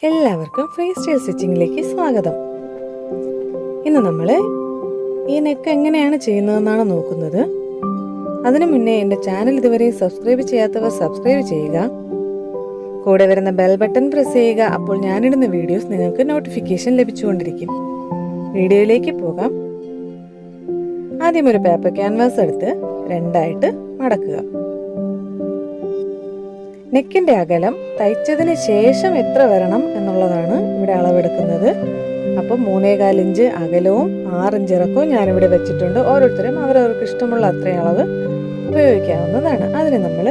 എല്ലാവർക്കും free style സ്റ്റിച്ചിങ്ങിലേക്ക് സ്വാഗതം. ഇന്ന് നമ്മൾ ഈ നെക്ക് എങ്ങനെയാണ് ചെയ്യുന്നതെന്നാണ് നോക്കുന്നത്. അതിനു മുന്നേ എൻ്റെ ചാനൽ ഇതുവരെ സബ്സ്ക്രൈബ് ചെയ്യാത്തവർ സബ്സ്ക്രൈബ് ചെയ്യുക, കൂടെ വരുന്ന ബെൽ ബട്ടൺ പ്രസ് ചെയ്യുക. അപ്പോൾ ഞാനിടുന്ന വീഡിയോസ് നിങ്ങൾക്ക് നോട്ടിഫിക്കേഷൻ ലഭിച്ചുകൊണ്ടിരിക്കും. വീഡിയോയിലേക്ക് പോകാം. ആദ്യം ഒരു പേപ്പർ ക്യാൻവാസ് എടുത്ത് രണ്ടായിട്ട് മടക്കുക. നെക്കിൻ്റെ അകലം തയ്ച്ചതിന് ശേഷം എത്ര വരണം എന്നുള്ളതാണ് ഇവിടെ അളവെടുക്കുന്നത്. അപ്പം 3.25 ഇഞ്ച് അകലവും 6 ഇഞ്ച് ഇറക്കവും ഞാനിവിടെ വെച്ചിട്ടുണ്ട്. ഓരോരുത്തരും അവരവർക്ക് ഇഷ്ടമുള്ള അത്രയും അളവ് ഉപയോഗിക്കാവുന്നതാണ്. അതിന് നമ്മൾ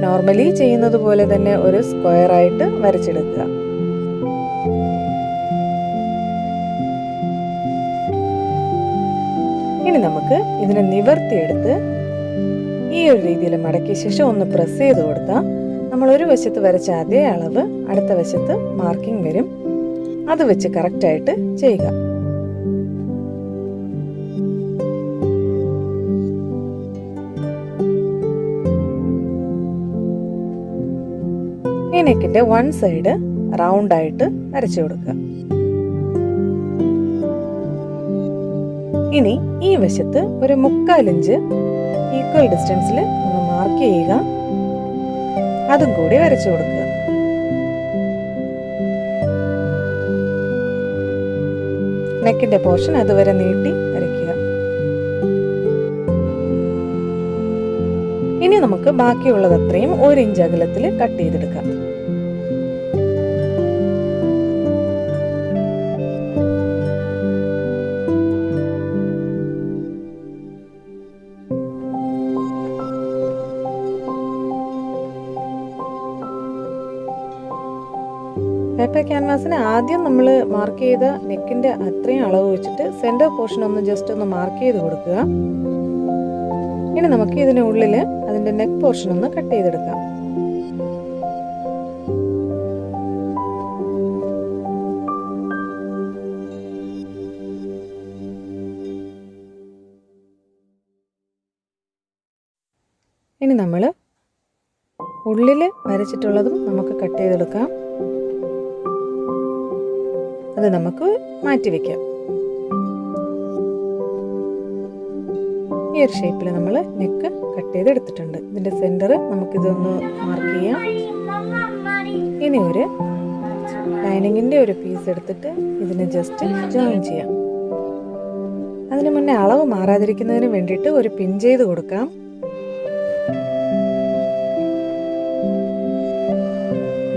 നോർമലി ചെയ്യുന്നത് പോലെ തന്നെ ഒരു സ്ക്വയറായിട്ട് വരച്ചെടുക്കുക. ഇനി നമുക്ക് ഇതിനെ നിവർത്തിയെടുത്ത് ഈ ഒരു രീതിയിൽ മടക്കിയ ശേഷം ഒന്ന് പ്രസ് ചെയ്ത് കൊടുത്താൽ നമ്മൾ ഒരു വശത്ത് വരച്ച അതേ അളവ് അടുത്ത വശത്ത് മാർക്കിംഗ് വരും. അത് വെച്ച് കറക്റ്റായിട്ട് ചെയ്യുക. ഈ നെക്കിന്റെ വൺ സൈഡ് റൗണ്ട് ആയിട്ട് വരച്ചു കൊടുക്കുക. ഇനി ഈ വശത്ത് ഒരു 3/4 ഇഞ്ച് ഈക്വൽ ഡിസ്റ്റൻസിൽ ഒന്ന് മാർക്ക് ചെയ്യുക. അതും കൂടി വരച്ചു കൊടുക്കുക. നെക്കിന്റെ പോർഷൻ അതുവരെ നീട്ടി വരയ്ക്കുക. ഇനി നമുക്ക് ബാക്കിയുള്ളത് അത്രയും 1 ഇഞ്ച് അകലത്തിൽ കട്ട് ചെയ്തെടുക്കാം. പേപ്പർ ക്യാൻവാസിന് ആദ്യം നമ്മൾ മാർക്ക് ചെയ്ത നെക്കിൻ്റെ അത്രയും അളവ് വെച്ചിട്ട് സെൻറ്റർ പോർഷൻ ഒന്ന് ജസ്റ്റ് ഒന്ന് മാർക്ക് ചെയ്ത് കൊടുക്കുക. ഇനി നമുക്ക് ഇതിനുള്ളിൽ അതിൻ്റെ നെക്ക് പോർഷൻ ഒന്ന് കട്ട് ചെയ്തെടുക്കാം. ഇനി നമ്മൾ ഉള്ളിൽ വരച്ചിട്ടുള്ളതും നമുക്ക് കട്ട് ചെയ്തെടുക്കാം. അത് നമുക്ക് മാറ്റിവെക്കാം. ഈ ഒരു ഷേപ്പിൽ നമ്മൾ നെക്ക് കട്ട് ചെയ്തെടുത്തിട്ടുണ്ട്. ഇതിൻ്റെ സെൻറ്റർ നമുക്കിതൊന്ന് മാർക്ക് ചെയ്യാം. ഇനി ഒരു ലൈനിങ്ങിൻ്റെ ഒരു പീസ് എടുത്തിട്ട് ഇതിനെ ജസ്റ്റ് ജോയിൻ ചെയ്യാം. അതിന് മുന്നേ അളവ് മാറാതിരിക്കുന്നതിന് വേണ്ടിയിട്ട് ഒരു പിൻ ചെയ്ത് കൊടുക്കാം.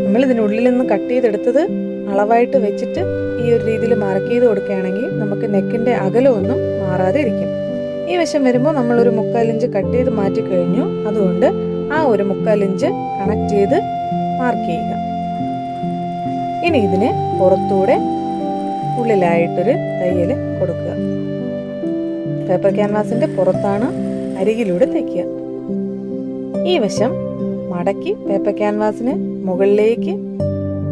നമ്മൾ ഇതിനുള്ളിൽ നിന്ന് കട്ട് ചെയ്തെടുത്തത് അളവായിട്ട് വെച്ചിട്ട് ഈ ഒരു രീതിയിൽ മാർക്ക് ചെയ്ത് കൊടുക്കുകയാണെങ്കിൽ നമുക്ക് നെക്കിൻ്റെ അകലമൊന്നും മാറാതെ ഇരിക്കും. ഈ വശം വരുമ്പോൾ നമ്മളൊരു 3/4 ഇഞ്ച് കട്ട് ചെയ്ത് മാറ്റി കഴിഞ്ഞു. അതുകൊണ്ട് ആ ഒരു 3/4 ഇഞ്ച് കണക്ട് ചെയ്ത് മാർക്ക് ചെയ്യുക. ഇനി ഇതിന് പുറത്തൂടെ ഉള്ളിലായിട്ടൊരു തയ്യൽ കൊടുക്കുക. പേപ്പർ ക്യാൻവാസിൻ്റെ പുറത്താണ് അരികിലൂടെ തയ്ക്കുക. ഈ വശം മടക്കി പേപ്പർ ക്യാൻവാസിന് മുകളിലേക്ക്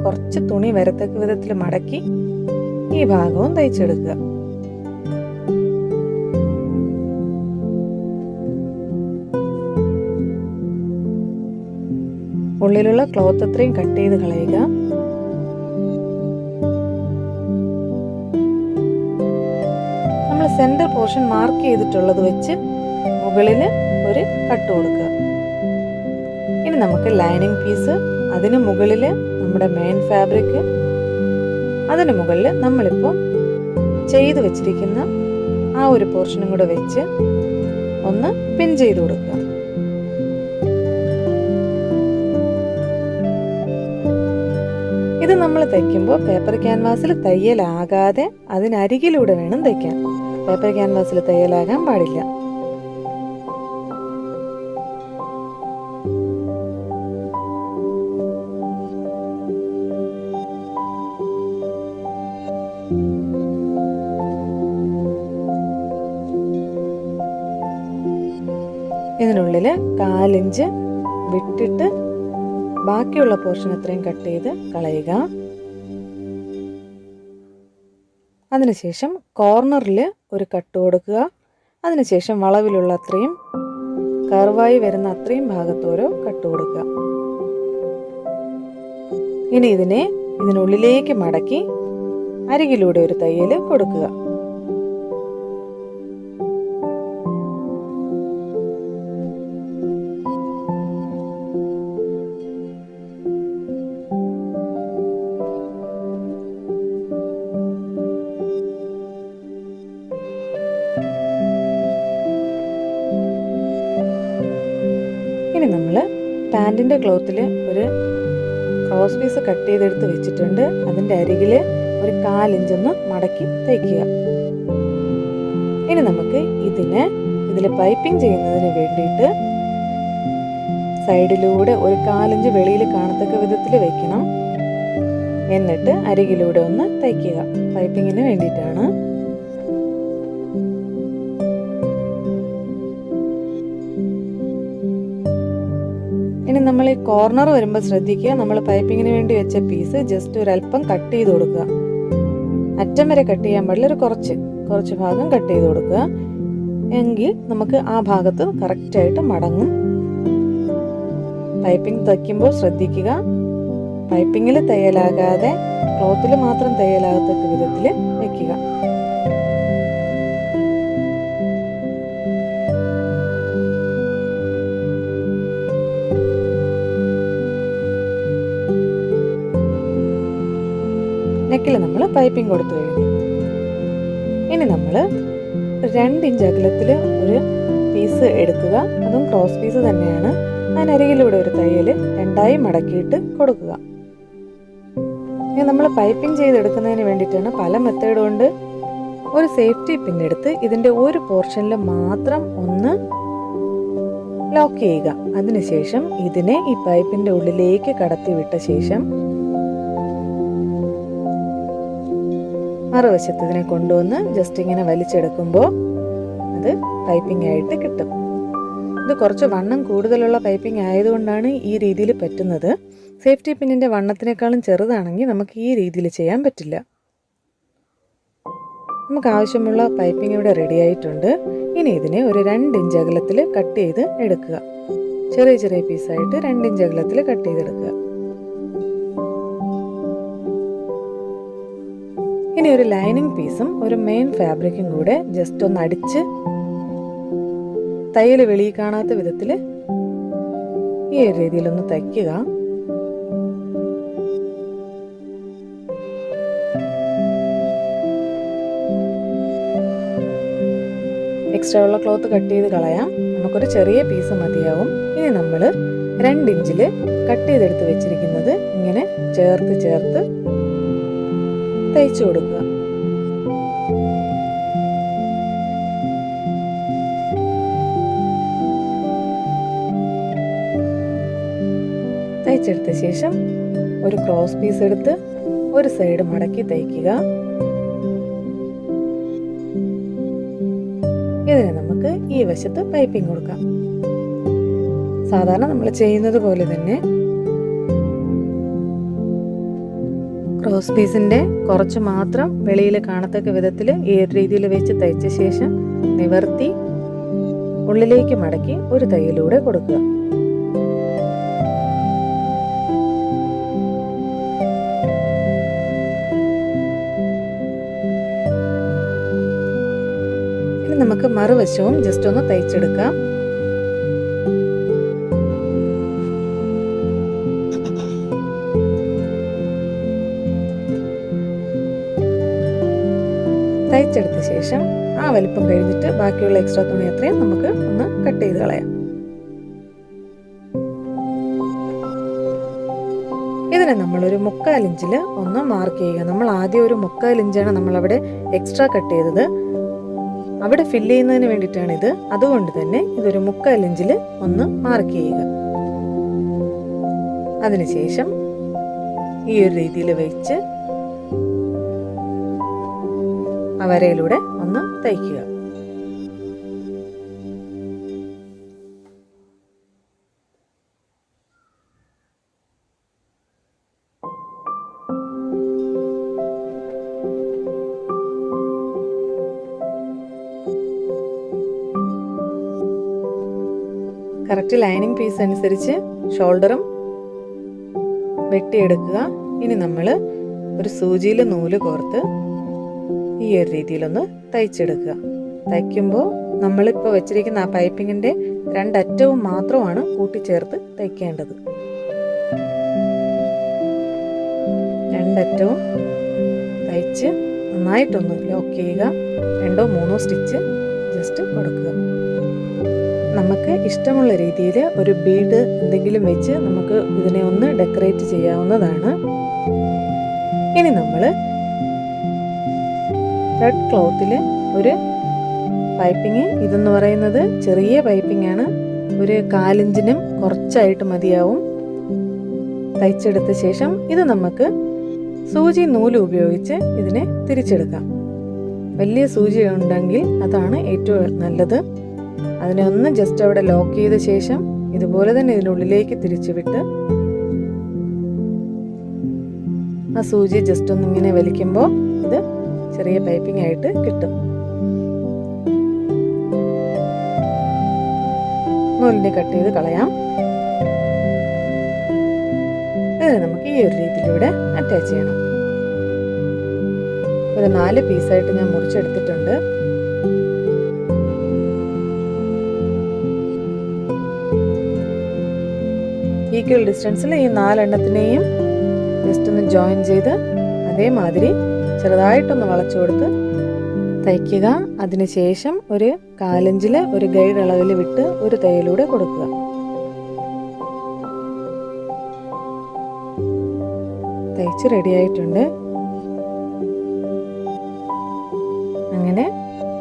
കുറച്ച് തുണി വരത്തക്ക വിധത്തിൽ മടക്കി ഈ ഭാഗവും തയ്ച്ചെടുക്കുക. ഉള്ളിലുള്ള ക്ലോത്ത് അത്രയും കട്ട് ചെയ്ത് കളയുക. നമ്മൾ സെന്റർ പോർഷൻ മാർക്ക് ചെയ്തിട്ടുള്ളത് വെച്ച് മുകളിൽ ഒരു കട്ട് കൊടുക്കുക. ഇനി നമുക്ക് ലൈനിങ് പീസ്, അതിന് മുകളിൽ നമ്മുടെ മെയിൻ ഫാബ്രിക്, അതിന് മുകളിൽ നമ്മളിപ്പോൾ ചെയ്ത് വെച്ചിരിക്കുന്ന ആ ഒരു പോർഷനും കൂടെ വെച്ച് ഒന്ന് പിൻ ചെയ്ത് കൊടുക്കുക. ഇത് നമ്മൾ തയ്ക്കുമ്പോൾ പേപ്പർ ക്യാൻവാസിൽ തയ്യലാകാതെ അതിനരികിലൂടെ വേണം തയ്ക്കാൻ. പേപ്പർ ക്യാൻവാസിൽ തയ്യലാകാൻ പാടില്ല. ഇതിനുള്ളിൽ 1/4 ഇഞ്ച് വിട്ടിട്ട് ബാക്കിയുള്ള പോർഷൻ അത്രയും കട്ട് ചെയ്ത് കളയുക. അതിനുശേഷം കോർണറിൽ ഒരു കട്ട് കൊടുക്കുക. അതിനുശേഷം വളവിലുള്ള അത്രയും കർവായി വരുന്ന അത്രയും ഭാഗത്തോരോ കട്ട് കൊടുക്കുക. ഇനി ഇതിനുള്ളിലേക്ക് മടക്കി അരികിലൂടെ ഒരു തയ്യൽ കൊടുക്കുക. ഇനി നമ്മൾ പാൻറ്റിൻ്റെ ക്ലോത്തിൽ ഒരു ക്രോസ് പീസ് കട്ട് ചെയ്തെടുത്ത് വെച്ചിട്ടുണ്ട്. അതിൻ്റെ അരികിൽ ഒരു 1/4 ഇഞ്ച് മടക്കി തയ്ക്കുക. ഇനി നമുക്ക് ഇതിൽ പൈപ്പിംഗ് ചെയ്യുന്നതിന് വേണ്ടിയിട്ട് സൈഡിലൂടെ ഒരു 1/4 ഇഞ്ച് വെളിയിൽ കാണത്തക്ക വിധത്തിൽ വെക്കണം. എന്നിട്ട് അരികിലൂടെ ഒന്ന് തയ്ക്കുക. പൈപ്പിങ്ങിന് വേണ്ടിയിട്ടാണ്. ഇനി നമ്മൾ ഈ കോർണർ വരുമ്പോൾ ശ്രദ്ധിക്കുക, നമ്മൾ പൈപ്പിങ്ങിന് വേണ്ടി വെച്ച പീസ് ജസ്റ്റ് ഒരല്പം കട്ട് ചെയ്ത് കൊടുക്കുക. അറ്റം വരെ കട്ട് ചെയ്യാൻ പാടില്ല, ഒരു കുറച്ച് ഭാഗം കട്ട് ചെയ്ത് കൊടുക്കുക. എങ്കിൽ നമുക്ക് ആ ഭാഗത്ത് കറക്റ്റായിട്ട് മടങ്ങും. പൈപ്പിംഗ് തയ്ക്കുമ്പോൾ ശ്രദ്ധിക്കുക, പൈപ്പിങ്ങിൽ തയ്യലാകാതെ ക്ലോത്തിൽ മാത്രം തയ്യലാകത്തക്ക വിധത്തിൽ വയ്ക്കുക. നെക്കിൽ നമ്മൾ പൈപ്പിംഗ് കൊടുത്തു കഴിഞ്ഞു. ഇനി നമ്മൾ 2 ഇഞ്ച് അകലത്തിൽ ഒരു പീസ് എടുക്കുക. അതും ക്രോസ് പീസ് തന്നെയാണ്. അതിനരികിലൂടെ ഒരു തയ്യൽ 2ആയി മടക്കിയിട്ട് കൊടുക്കുക. ഇനി നമ്മൾ പൈപ്പിംഗ് ചെയ്തെടുക്കുന്നതിന് വേണ്ടിയിട്ടാണ് പല മെത്തേഡ് കൊണ്ട് ഒരു സേഫ്റ്റി പിൻ എടുത്ത് ഇതിൻ്റെ ഒരു പോർഷനിൽ മാത്രം ഒന്ന് ലോക്ക് ചെയ്യുക. അതിനുശേഷം ഇതിനെ ഈ പൈപ്പിൻ്റെ ഉള്ളിലേക്ക് കടത്തി വിട്ട ശേഷം മറുവശത്ത് ഇതിനെ കൊണ്ടുവന്ന് ജസ്റ്റ് ഇങ്ങനെ വലിച്ചെടുക്കുമ്പോൾ അത് പൈപ്പിംഗ് ആയിട്ട് കിട്ടും. ഇത് കുറച്ച് വണ്ണം കൂടുതലുള്ള പൈപ്പിംഗ് ആയതുകൊണ്ടാണ് ഈ രീതിയിൽ പറ്റുന്നത്. സേഫ്റ്റി പിന്നിൻ്റെ വണ്ണത്തിനേക്കാളും ചെറുതാണെങ്കിൽ നമുക്ക് ഈ രീതിയിൽ ചെയ്യാൻ പറ്റില്ല. നമുക്ക് ആവശ്യമുള്ള പൈപ്പിംഗ് ഇവിടെ റെഡി ആയിട്ടുണ്ട്. ഇനി ഇതിനെ ഒരു 2 ഇഞ്ച് അകലത്തിൽ കട്ട് ചെയ്ത് എടുക്കുക. ചെറിയ ചെറിയ പീസായിട്ട് 2 ഇഞ്ച് അകലത്തിൽ കട്ട് ചെയ്തെടുക്കുക. ഇനി ഒരു ലൈനിങ് പീസും ഒരു മെയിൻ ഫാബ്രിക്കും കൂടെ ജസ്റ്റ് ഒന്ന് അടിച്ച് തയ്യൽ വെളിയിൽ കാണാത്ത വിധത്തിൽ ഈ ഒരു രീതിയിലൊന്ന് തയ്ക്കുക. എക്സ്ട്രാ ഉള്ള ക്ലോത്ത് കട്ട് ചെയ്ത് കളയാം. നമുക്കൊരു ചെറിയ പീസ് മതിയാവും. ഇനി നമ്മൾ 2 ഇഞ്ചിൽ കട്ട് ചെയ്തെടുത്ത് വെച്ചിരിക്കുന്നത് ഇങ്ങനെ ചേർത്ത് തയ്ച്ചു കൊടുക്കുക. തയ്ച്ചെടുത്ത ശേഷം ഒരു ക്രോസ് പീസ് എടുത്ത് ഒരു സൈഡ് മടക്കി തയ്ക്കുക. ഇതിന് നമുക്ക് ഈ വശത്ത് പൈപ്പിംഗ് കൊടുക്കാം. സാധാരണ നമ്മൾ ചെയ്യുന്നത് പോലെ തന്നെ ക്രോസ് പീസിൻ്റെ കുറച്ച് മാത്രം വെളിയിൽ കാണത്തക്ക വിധത്തിൽ ഈ രീതിയിൽ വെച്ച് തയ്ച്ച ശേഷം നിവർത്തി ഉള്ളിലേക്ക് മടക്കി ഒരു തയ്യലൂടെ കൊടുക്കുക. ഇനി നമുക്ക് മറുവശവും ജസ്റ്റ് ഒന്ന് തയ്ച്ചെടുക്കാം. തയ്ച്ചെടുത്ത ശേഷം ആ വലിപ്പം കഴിഞ്ഞിട്ട് ബാക്കിയുള്ള എക്സ്ട്രാ തുണി അത്രയും നമുക്ക് ഒന്ന് കട്ട് ചെയ്ത് കളയാം. ഇതിനെ നമ്മളൊരു 1/4 ഇഞ്ചിൽ ഒന്ന് മാർക്ക് ചെയ്യുക. നമ്മൾ ആദ്യം ഒരു 1/4 ഇഞ്ചാണ് നമ്മളവിടെ എക്സ്ട്രാ കട്ട് ചെയ്തത്. അവിടെ ഫില്ല് ചെയ്യുന്നതിന് വേണ്ടിയിട്ടാണ് ഇത്. അതുകൊണ്ട് തന്നെ ഇതൊരു 1/4 ഇഞ്ചിൽ ഒന്ന് മാർക്ക് ചെയ്യുക. അതിനുശേഷം ഈ ഒരു രീതിയിൽ വെച്ച് ആ വരയിലൂടെ ഒന്ന് തയ്ക്കുക. കറക്റ്റ് ലൈനിങ് പീസ് അനുസരിച്ച് ഷോൾഡറും വെട്ടിയെടുക്കുക. ഇനി നമ്മൾ ഒരു സൂചിയിൽ നൂല് കോർത്ത് ഈ ഒരു രീതിയിലൊന്ന് തയ്ച്ചെടുക്കുക. തയ്ക്കുമ്പോൾ നമ്മളിപ്പോൾ വെച്ചിരിക്കുന്ന ആ പൈപ്പിങ്ങിൻ്റെ രണ്ടറ്റവും മാത്രമാണ് കൂട്ടിച്ചേർത്ത് തയ്ക്കേണ്ടത്. രണ്ടറ്റവും തയ്ച്ച് നന്നായിട്ടൊന്ന് ലോക്ക് ചെയ്യുക. 2-3 സ്റ്റിച്ച് ജസ്റ്റ് കൊടുക്കുക. നമുക്ക് ഇഷ്ടമുള്ള രീതിയിൽ ഒരു ബീഡ് എന്തെങ്കിലും വെച്ച് നമുക്ക് ഇതിനെ ഒന്ന് ഡെക്കറേറ്റ് ചെയ്യാവുന്നതാണ്. ഇനി നമ്മൾ റെഡ് ക്ലോത്തിൽ ഒരു പൈപ്പിങ്, ഇതെന്ന് പറയുന്നത് ചെറിയ പൈപ്പിംഗ് ആണ്. ഒരു 4 ഇഞ്ചിനും കുറച്ചായിട്ട് മതിയാവും. തയ്ച്ചെടുത്ത ശേഷം ഇത് നമുക്ക് സൂചി നൂല് ഉപയോഗിച്ച് ഇതിനെ തിരിച്ചെടുക്കാം. വലിയ സൂചി ഉണ്ടെങ്കിൽ അതാണ് ഏറ്റവും നല്ലത്. അതിനെ ഒന്ന് ജസ്റ്റ് അവിടെ ലോക്ക് ചെയ്ത ശേഷം ഇതുപോലെ തന്നെ ഇതിനുള്ളിലേക്ക് തിരിച്ചു വിട്ട് ആ സൂചി ജസ്റ്റ് ഒന്ന് ഇങ്ങനെ വലിക്കുമ്പോൾ ഇത് ചെറിയ പൈപ്പിംഗ് ആയിട്ട് കിട്ടും. നൂലിനെ കട്ട് ചെയ്ത് കളയാം. ഇത് നമുക്ക് ഈ ഒരു രീതിയിലൂടെ അറ്റാച്ച് ചെയ്യണം. ഒരു 4 പീസായിട്ട് ഞാൻ മുറിച്ചെടുത്തിട്ടുണ്ട്. ഈക്വൽ ഡിസ്റ്റൻസിൽ ഈ 4 എണ്ണത്തിനെയും ജസ്റ്റ് ഒന്ന് ജോയിൻ ചെയ്ത് അതേമാതിരി ചെറുതായിട്ടൊന്ന് വളച്ചു കൊടുത്ത് തയ്ക്കുക. അതിനുശേഷം ഒരു 4 ഇഞ്ചിൽ ഒരു ഗൈഡ് അളവിൽ വിട്ട് ഒരു തയ്യലൂടെ കൊടുക്കുക. തയ്ച്ച് റെഡി ആയിട്ടുണ്ട്. അങ്ങനെ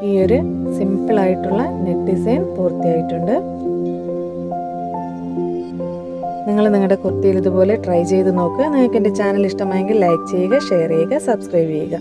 ഈ ഒരു സിമ്പിൾ ആയിട്ടുള്ള നെറ്റ് ഡിസൈൻ പൂർത്തിയായിട്ടുണ്ട്. നിങ്ങൾ നിങ്ങളുടെ കുർത്തിയിൽ ഇതുപോലെ ട്രൈ ചെയ്ത് നോക്കുക. നിങ്ങൾക്ക് എൻ്റെ ചാനൽ ഇഷ്ടമായെങ്കിൽ ലൈക്ക് ചെയ്യുക, ഷെയർ ചെയ്യുക, സബ്സ്ക്രൈബ് ചെയ്യുക.